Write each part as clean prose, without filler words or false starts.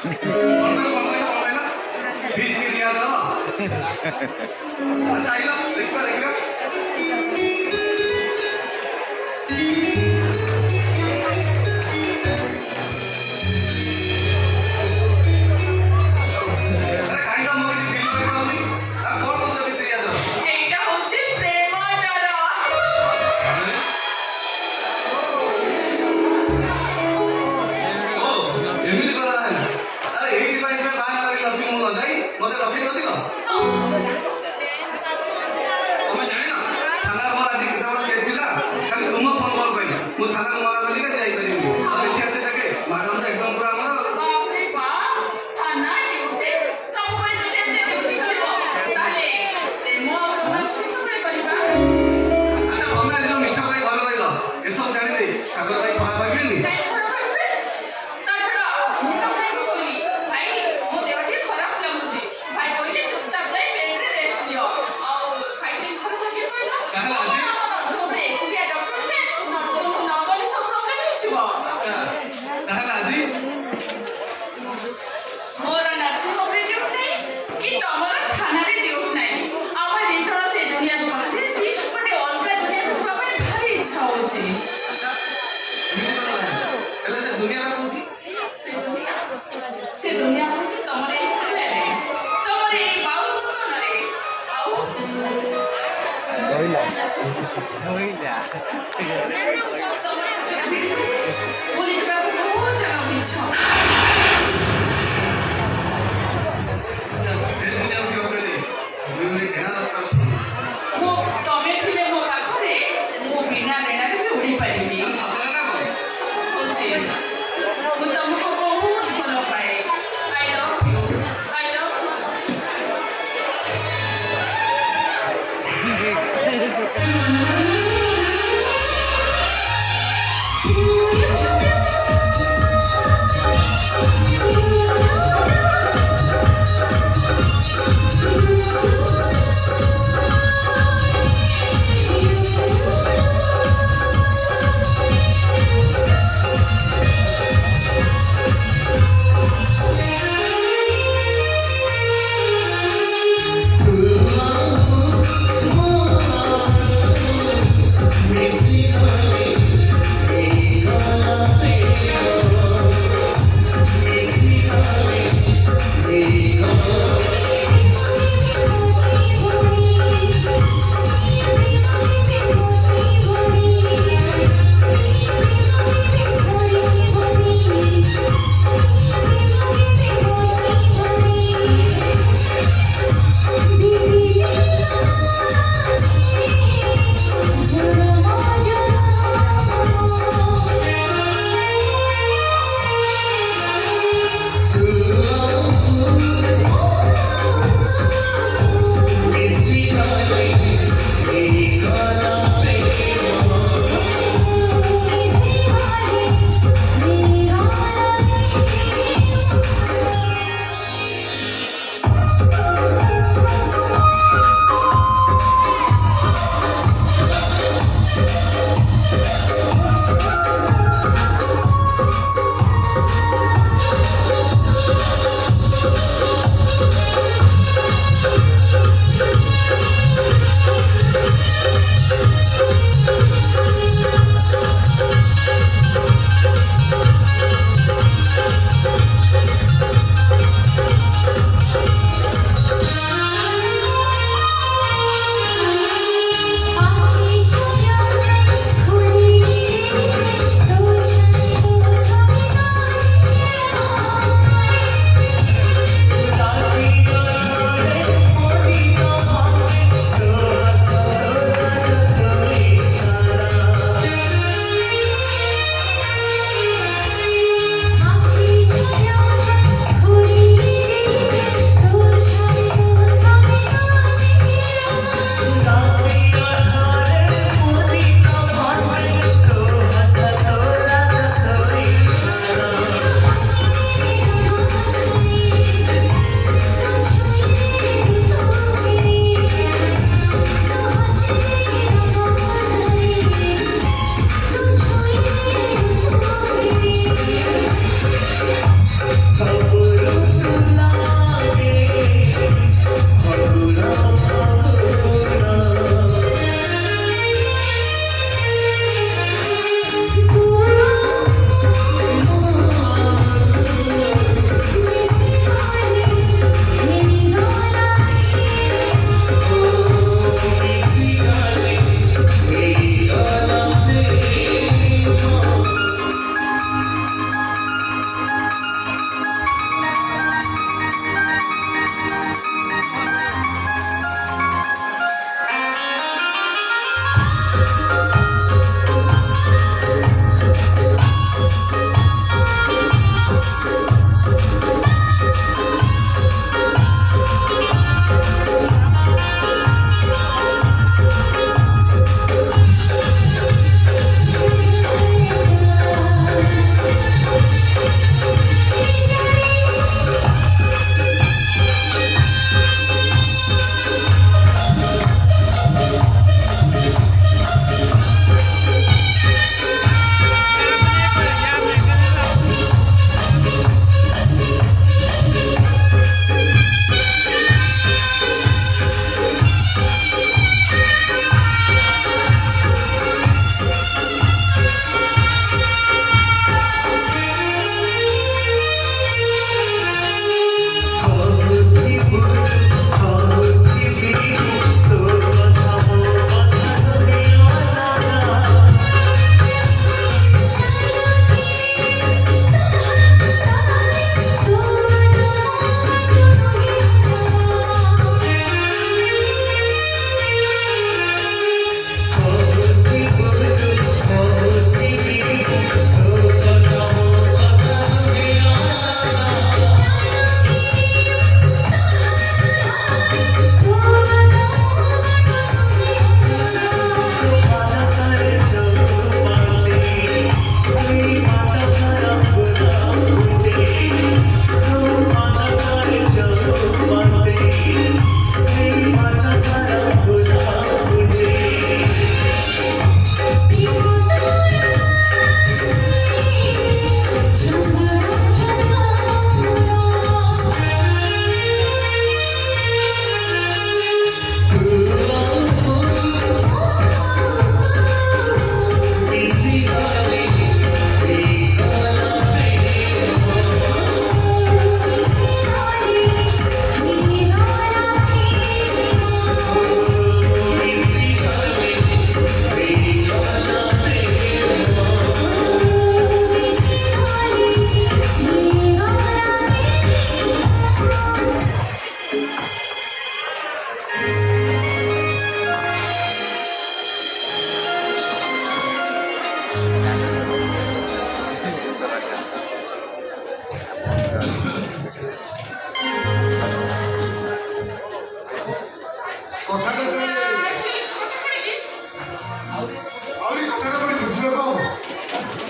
अच्छा आइला देखबा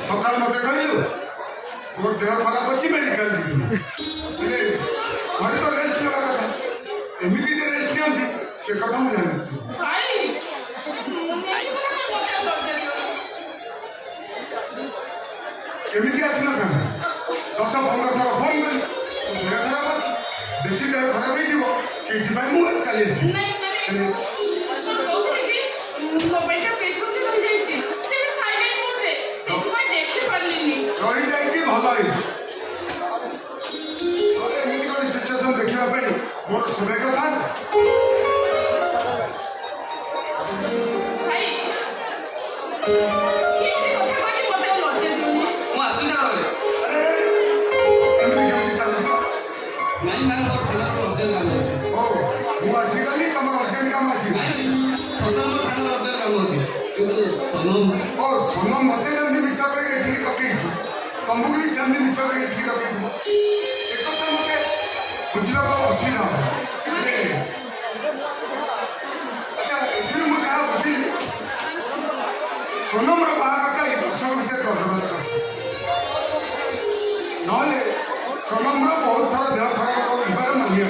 सकाल मत कहलु मोर देह खराब अच्छी मेडिकल जी घर तो रेस्ट लेवा कथा एमती रेस्ट नहीं से कथा मुझे केमी आसना क्या 10-15 थर फोन कर देह खराब बेसी देह खराब हो चली रही जाइए भल सिचुएसन देखा मोर शुभे कथा आसीगली तुम अर्जेंट काम सोनम मत जमी विचार पकई तुमको भी सेमती विचार पकई एक मत बुझा असुविधा अच्छा ये मुझे जहाँ बुझिली सोनम बाहर ये वर्ष भर कर ना सोनम बहुत थर देह खराब होबार मानिया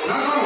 ना कौन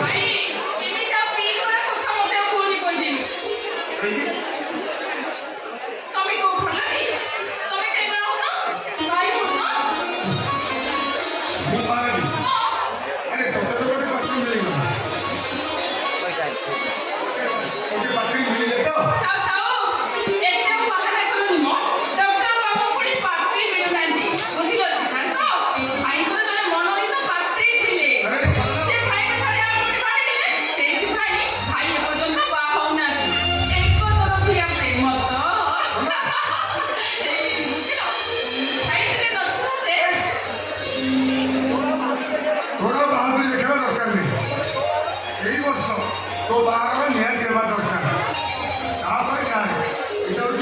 तो बाहर निहत देवा दरकार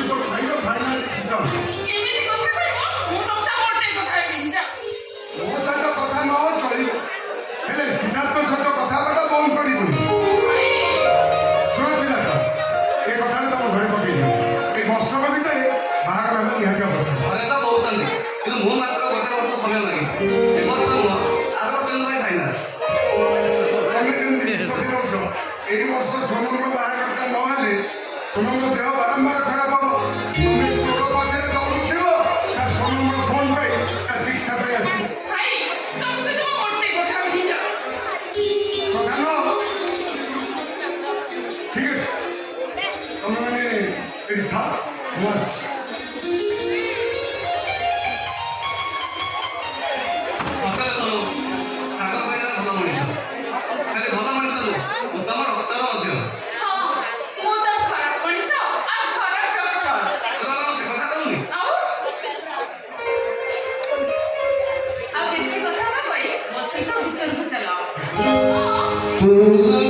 तो फाइनल फाइनल मो सहित कथा न चल सिद्धार्थ सहित कथबार्ता बंद कर शुण सिद्धार्थ ये कथा तुम घर पकई ये वर्षक भितर बाहर निहत आवश्यक घरे तो कौन कि मु मात्र गोटे वर्ष समय लगे वर्ष नुह आर वर्ष फाइनाल यही वर्ष सोनम बाहर नहेले सोनम देह बारंबार खराब हम तुम चोर पाखे दौड़ुव सोनम फोन पाई ठीक से आस ठीक है तुम मैंने था चला